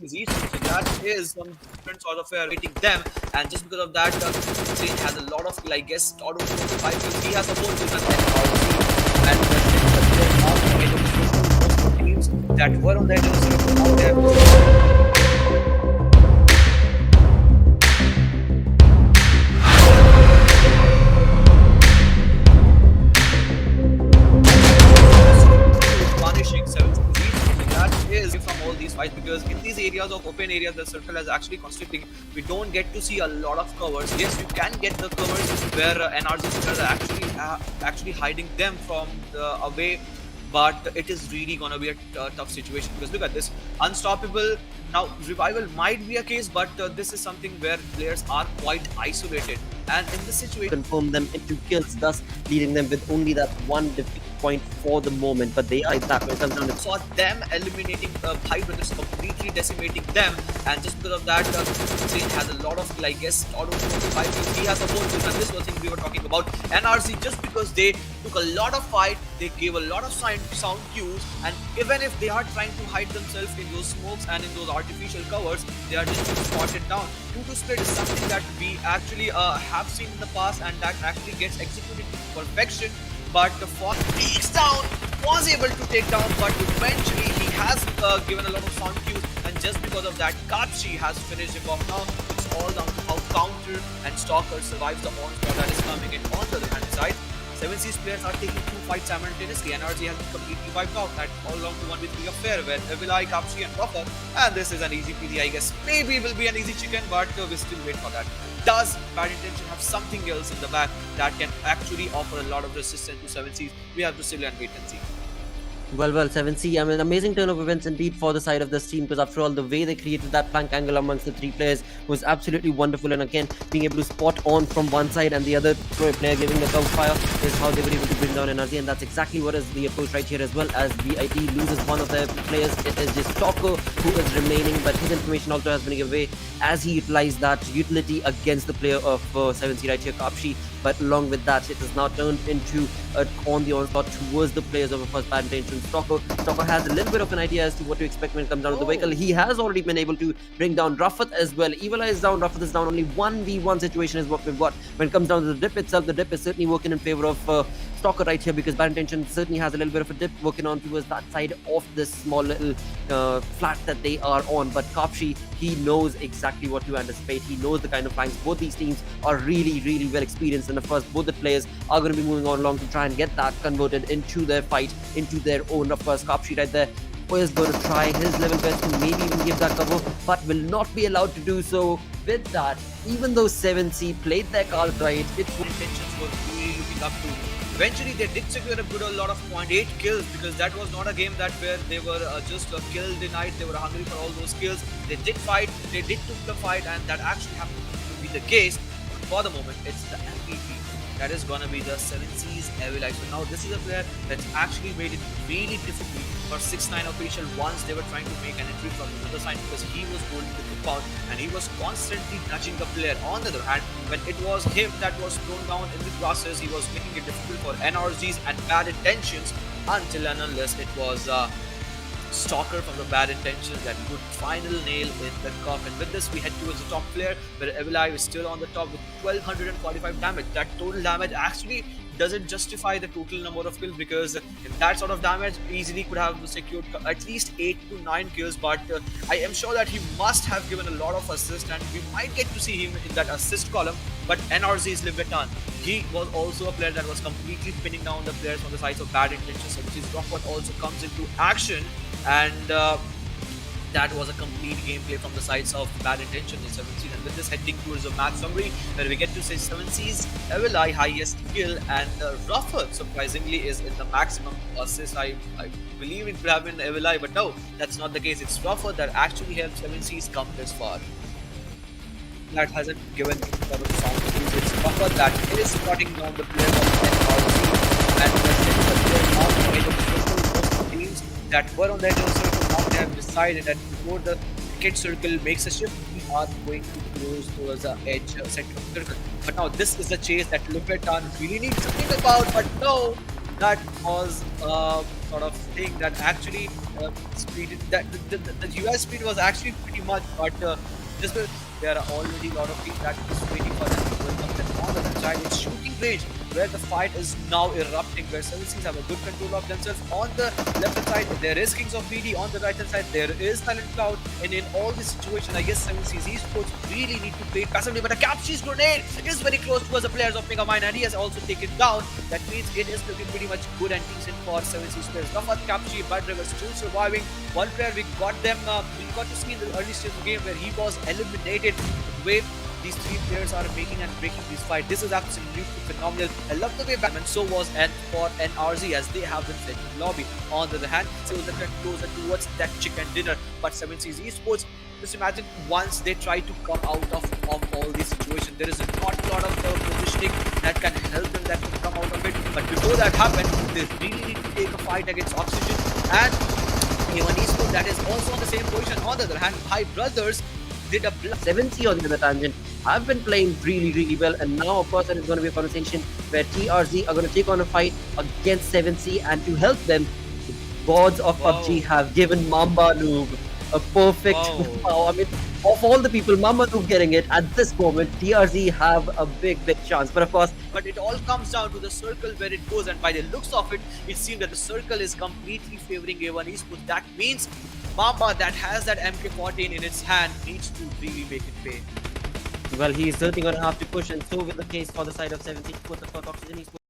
easy. So that is some different sort of rating them, and just because of that, Zayn has a lot of, I guess, out of 4 to 5 kills. He has a 4 kills and the teams that were on the edge of the circle now they have. Punishing 7 that is from all these fights, because in these areas of open areas the circle is actually constricting. We don't get to see a lot of covers. Yes, you can get the covers where NRG players are actually hiding them from the away, but it is really gonna be a tough situation, because look at this unstoppable. Now revival might be a case, but this is something where players are quite isolated, and in this situation confirm them into kills, thus leading them with only that one defeat point for the moment. But they are that when it comes down to saw them eliminating Five Brothers, completely decimating them, and just because of that, Zayn has a lot of, I guess, out of 4 to 5 kills. He has a 4 kills, and this was thing we were talking about. NRC, just because they took a lot of fight, they gave a lot of sound cues, and even if they are trying to hide themselves in those smokes and in those artificial covers, they are just spotted down. 2-2 split is something that we actually have seen in the past, and that actually gets executed to perfection. But the Fox peeks down, was able to take down, but eventually he has given a lot of sound cues, and just because of that, Kapshi has finished him off. Now it's all down to how Counter and Stalker survives the onslaught that is coming in on the other hand side. 7C's players are taking 2 fights simultaneously. NRG has been completely wiped out at all along to 1v3 affair where Evilai, Kapshi and Ruffer, and this is an easy peasy, I guess. Maybe it will be an easy chicken, but we still wait for that. Does Bad Intention have something else in the back that can actually offer a lot of resistance to 7C's? We have to still and wait and see. Well, 7C, I mean, amazing turn of events indeed for the side of this team, because after all, the way they created that flank angle amongst the 3 players was absolutely wonderful. And again, being able to spot on from one side and the other player giving the cover fire is how they were able to bring down NRG. And that's exactly what is the approach right here, as well as BIT loses one of their players. It is just Toko who is remaining, but his information also has been given away as he utilized that utility against the player of 7C right here, Kapshi. But along with that, it has now turned into on the onslaught towards the players of first Bad Intention. Stalker has a little bit of an idea as to what to expect when it comes down to the vehicle. He has already been able to bring down Rafat as well. Evilai is down, Rafat is down. Only 1v1 situation is what we've got. When it comes down to the dip itself, the dip is certainly working in favor of Stalker right here, because Bad Intention certainly has a little bit of a dip working on towards that side of this small little flat that they are on. But Kapshi, he knows exactly what to anticipate. He knows the kind of flanks. Both these teams are really, really well experienced, and of course both the players are going to be moving on along to try and get that converted into their fight, into their own. Of course, Kapshi right there is going to try his level best to maybe even give that cover, but will not be allowed to do so. With that, even though 7C played their cards right, its intentions were really looking up to. Eventually, they did secure a lot of 0.8 kills, because that was not a game that where they were just kill denied. They were hungry for all those kills. They did fight, they did took the fight, and that actually happened to be the case. But for the moment, it's the MVP that is gonna be the 7C's Evilai. So now this is a player that's actually made it really difficult for 6ix9ine official once they were trying to make an entry from the other side, because he was holding the compound and he was constantly nudging the player. On the other hand, when it was him that was thrown down in the grasses, he was making it difficult for NRGs and Bad Intentions, until and unless it was Stalker from the Bad Intentions that put final nail in the coffin. With this, we head towards the top player, where Evilai is still on the top with 1245 damage. That total damage actually doesn't justify the total number of kills, because in that sort of damage easily could have secured at least 8 to 9 kills. But I am sure that he must have given a lot of assists, and we might get to see him in that assist column. But NRZ is Leviathan. He was also a player that was completely pinning down the players on the sides of Bad Intentions, which is Rockford also comes into action, and that was a complete gameplay from the sides of Bad Intentions in 7C. And with this, heading towards the match summary, where we get to say 7C's Evilai highest kill, and Ruffer surprisingly is in the maximum assist. I believe it could have been Evilai, but no, that's not the case. It's Ruffer that actually helped 7C's come this far. That hasn't given the sound cues. It's Ruffer that is spotting down the player of NRG, and the player on the edge of the circle, most teams that were on the edge of the circle, now they have decided that before the cricket circle makes a shift, we are going to close towards the edge center of the circle. But now this is the chase that Leviathan really needs to think about, but no, that was sort of thing that actually speed that the US speed was actually pretty much, but just because there are already a lot of teams that is waiting for them to welcome them on the other side. It's shooting range where the fight is now erupting, where 7Cs have a good control of themselves. On the left hand side, there is Kings of BD. On the right hand side, there is Silent Cloud. And in all this situation, I guess 7Cs esports really need to play it passively. But a Capshi's grenade is very close towards the players of Megamind, and he has also taken down. That means it is looking pretty much good and decent for 7Cs players. Rafa, Capshi, Bad River still surviving. One player we got to see in the early stage of the game where he was eliminated. The way these three players are making and breaking this fight, this is absolutely phenomenal. I love the way Batman, so was and for NRZ as they have been sent to the lobby. On the other hand, so the get closer towards that chicken dinner. But 7Cs esports, just imagine once they try to come out of all these situations, there is not a lot of positioning that can help them that can come out of it. But before that happens, they really need to take a fight against Oxygen and A1 esports that is also on the same position. On the other hand, High Brothers did a 7C on the other tangent have been playing really well, and now of course there is going to be a conversation where TRZ are going to take on a fight against 7C, and to help them, the gods of PUBG have given Mamba Noob a perfect wow. I mean, of all the people, Mamba Noob getting it at this moment, TRZ have a big chance. But of course, but it all comes down to the circle where it goes, and by the looks of it, it seems that the circle is completely favoring A1 esports. That means Mamba, that has that MK14 in its hand, needs to really make it pay. well, he's certainly going to have to push, and so will the case for the side of 7C. Of course, Oxygen esports